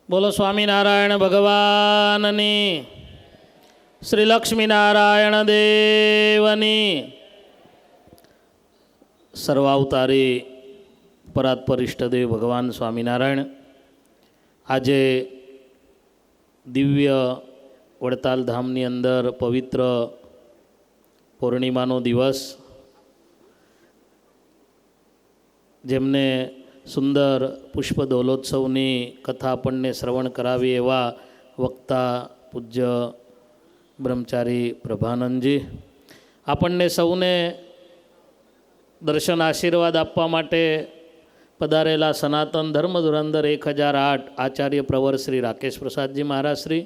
બોલો સ્વામિનારાયણ ભગવાનની, શ્રી લક્ષ્મીનારાયણ દેવની. સર્વાવતારી પરાત્પર ઇષ્ટદેવ ભગવાન સ્વામિનારાયણ આજે દિવ્ય વડતાલ ધામની અંદર પવિત્ર પૂર્ણિમાનો દિવસ, જેમને સુંદર પુષ્પ દોલોત્સવની કથા આપણને શ્રવણ કરાવી એવા વક્તા પૂજ્ય બ્રહ્મચારી પ્રભાનંદજી આપણને સૌને દર્શન આશીર્વાદ આપવા માટે પધારેલા સનાતન ધર્મ ધુરંધર 1008 આચાર્ય પ્રવર શ્રી રાકેશ પ્રસાદજી મહારાજ શ્રી,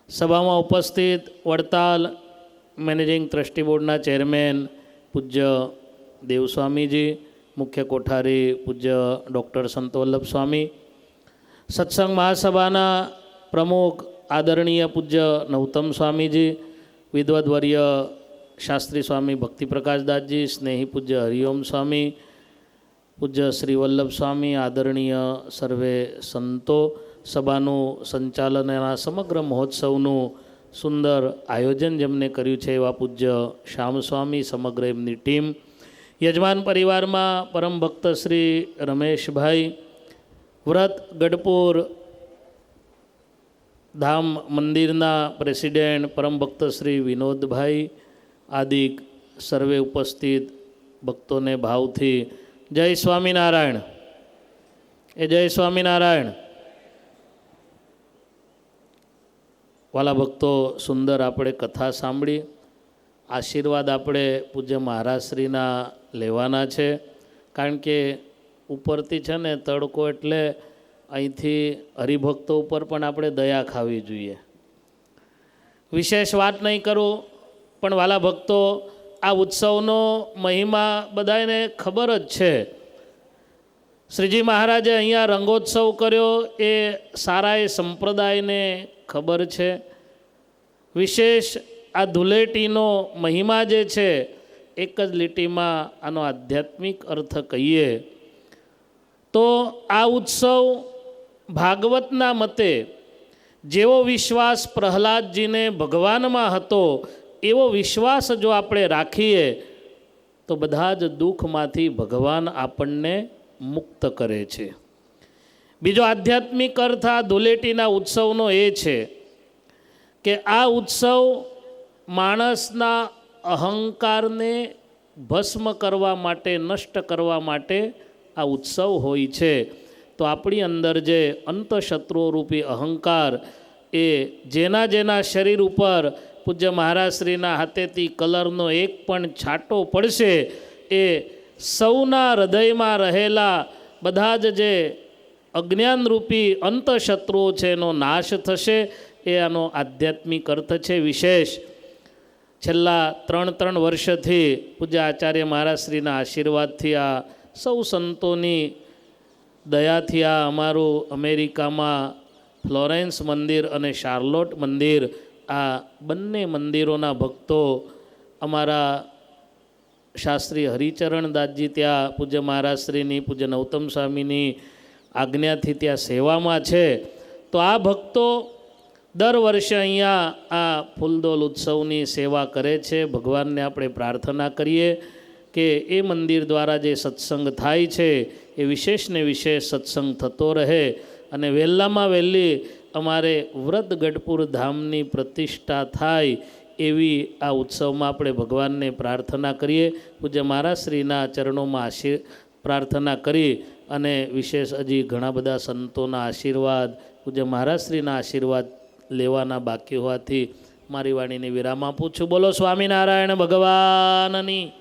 સભામાં ઉપસ્થિત વડતાલ મેનેજિંગ ટ્રસ્ટી બોર્ડના ચેરમેન પૂજ્ય દેવસ્વામીજી, મુખ્ય કોઠારી પૂજ્ય ડૉક્ટર સંતવલ્લભ સ્વામી, સત્સંગ મહાસભાના પ્રમુખ આદરણીય પૂજ્ય નૌતમ સ્વામીજી, વિદ્વદ્વર્ય શાસ્ત્રી સ્વામી ભક્તિપ્રકાશદાસજી, સ્નેહી પૂજ્ય હરિઓમ સ્વામી, પૂજ્ય શ્રી વલ્લભ સ્વામી, આદરણીય સર્વે સંતો, સભાનું સંચાલન એના સમગ્ર મહોત્સવનું સુંદર આયોજન જેમને કર્યું છે એવા પૂજ્ય શ્યામ સ્વામી, સમગ્ર એમની ટીમ, યજમાન પરિવારમાં પરમ ભક્ત શ્રી રમેશભાઈ, વ્રત ગઢપુર ધામ મંદિરના પ્રેસિડેન્ટ પરમ ભક્ત શ્રી વિનોદભાઈ આદિ સર્વે ઉપસ્થિત ભક્તોને ભાવથી જય સ્વામિનારાયણ. જય સ્વામિનારાયણ. વાલા ભક્તો, સુંદર આપણે કથા સાંભળી, આશીર્વાદ આપણે પૂજ્ય મહારાજશ્રીના લેવાના છે. કારણ કે ઉપરથી છે ને તડકો, એટલે અહીંથી હરિભક્તો ઉપર પણ આપણે દયા ખાવી જોઈએ. વિશેષ વાત નહીં કરું, પણ વાલા ભક્તો, આ ઉત્સવનો મહિમા બધાને ખબર જ છે. શ્રીજી મહારાજે અહીંયા રંગોત્સવ કર્યો એ સારા એ સંપ્રદાયને ખબર છે. વિશેષ આ ધૂળેટીનો મહિમા જે છે, એક જ લીટીમાં આનો આધ્યાત્મિક અર્થ કહીએ તો આ ઉત્સવ ભાગવતના મતે જેવો વિશ્વાસ પ્રહલાદજીને ભગવાનમાં હતો એવો વિશ્વાસ જો આપણે રાખીએ તો બધા જ દુઃખમાંથી ભગવાન આપણને મુક્ત કરે છે. બીજો આધ્યાત્મિક અર્થ આ ધૂળેટીના ઉત્સવનો એ છે કે આ ઉત્સવ માણસના અહંકારને ભસ્મ કરવા માટે, નષ્ટ કરવા માટે આ ઉત્સવ હોય છે. તો આપણી અંદર જે અંતઃશત્રુરૂપી અહંકાર, એ જેના જેના શરીર ઉપર પૂજ્ય મહારાજશ્રીના હાથેથી કલરનો એક પણ છાંટો પડશે, એ સૌના હૃદયમાં રહેલા બધા જ જે અજ્ઞાનરૂપી અંતઃશત્રુઓ છે એનો નાશ થશે. એ આનો આધ્યાત્મિક અર્થ છે. વિશેષ છેલ્લા 3 વર્ષથી પૂજ્ય આચાર્ય મહારાજશ્રીના આશીર્વાદથી આ સૌ સંતોની દયાથી આ અમારું અમેરિકામાં ફ્લોરેન્સ મંદિર અને શાર્લોટ મંદિર, આ બંને મંદિરોના ભક્તો અમારા શાસ્ત્રી હરિચરણદાસજી ત્યાં પૂજ્ય મહારાજશ્રીની, પૂજ્ય નૌતમ સ્વામીની આજ્ઞાથી ત્યાં સેવામાં છે. તો આ ભક્તો દર વર્ષે અહીંયા આ ફૂલદોલ ઉત્સવની સેવા કરે છે. ભગવાનને આપણે પ્રાર્થના કરીએ કે એ મંદિર દ્વારા જે સત્સંગ થાય છે એ વિશેષ ને વિશેષ સત્સંગ થતો રહે, અને વહેલામાં વહેલી અમારે વ્રત ગઢપુર ધામની પ્રતિષ્ઠા થાય એવી આ ઉત્સવમાં આપણે ભગવાનને પ્રાર્થના કરીએ. પૂજ્ય મહારાજશ્રીના ચરણોમાં પ્રાર્થના કરી અને વિશેષ હજી ઘણા બધા સંતોના આશીર્વાદ, પૂજ્ય મહારાજશ્રીના આશીર્વાદ લેવાના બાકી હોવાથી મારી વાણીને વિરામ આપું છું. બોલો સ્વામિનારાયણ ભગવાનની.